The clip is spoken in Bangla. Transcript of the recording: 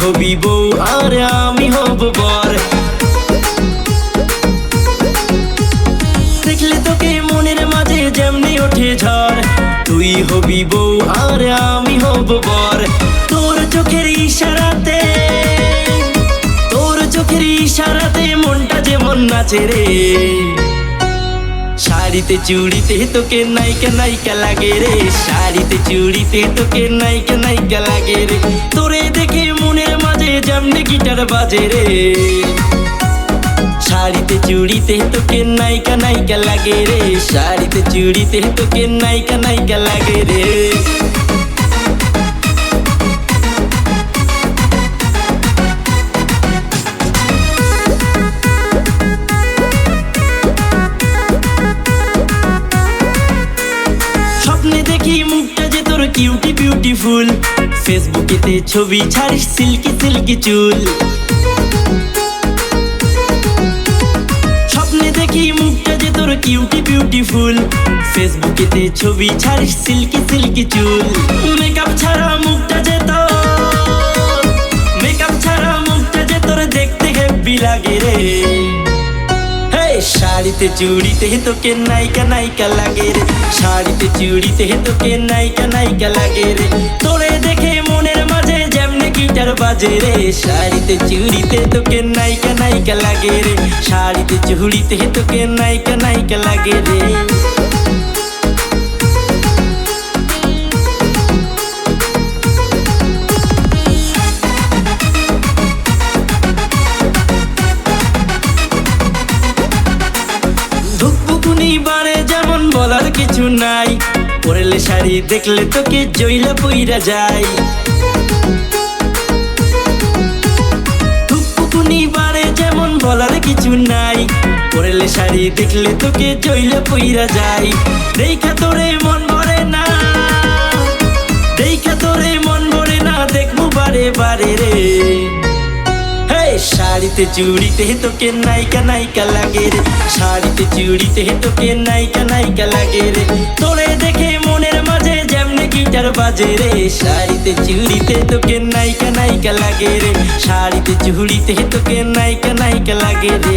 হবি বউ আর আমি হব বর। দেখলে তোকে মনের মাঝে যেমনি ওঠে ঝড়। তুই হবি বউ আর আমি হব বর। তোর চোখের ইশারাতে, তোর চোখের ইশারাতে মনটা যেমন নাচে রে। শাড়িতে চুড়িতে তোকে নায়িকা নায়িকা লাগে রে। শাড়িতে চুড়িতে তোকে নায়িকা নায়িকা লাগে রে। তোরে দেখে মনের মাঝে যেমনি গিটার বাজে রে। শাড়িতে চুড়িতে তোকে নায়িকা নায়িকা লাগে রে। শাড়িতে চুড়িতে তোকে নায়িকা নায়িকা লাগে রে। স্বপ্নে দেখি মুখটা যে তোর কিউটি বিউটিফুল। ফেসবুকেতে ছবি ছাড়িস সিল্কি সিল্কি চুল। স্বপ্নে দেখি মুখটা যে তোর কিউটি বিউটিফুল। ফেসবুকেতে ছবি ছাড়িস সিল্কি সিল্কি চুল। মেকআপ ছাড়া মুখটা যে তোর, মেকআপ ছাড়া মুখটা যে তোর দেখতে হেব্বি লাগে রে। শাড়িতে চুড়িতে তোকে নায়িকা নায়িকা লাগে রে। শাড়িতে চুড়িতে তোকে নায়িকা নায়িকা লাগে রে। তোরে দেখে মনের মাঝে যেমনি গিটার বাজে রে। শাড়িতে চুড়িতে তোকে নায়িকা নায়িকা লাগে রে। শাড়িতে চুড়িতে তোকে নায়িকা নায়িকা লাগে রে। বারে যেমন বলার কিছু নাই। পরলে শাড়ি দেখলে তোকে জইলা পইরা যায়। ধুকপুকুনি বারে যেমন বলার কিছু নাই। পরলে শাড়ি দেখলে তোকে জইলা পইরা যায়। দেখা তোরে মন ভরে না, দেখা তোরে মন ভরে না, দেখবো বারে বারে রে। শাড়িতে চুড়িতে তোকে নায়িকা নায়িকা লাগে রে। শাড়িতে চুড়িতে তোকে নায়িকা নায়িকা লাগে রে। তোরে দেখে মনের মাঝে যেমনি গিটার বাজে রে। শাড়িতে চুড়িতে তোকে নায়িকা নায়িকা লাগে রে। শাড়িতে চুড়িতে তোকে নায়িকা নায়িকা লাগে রে।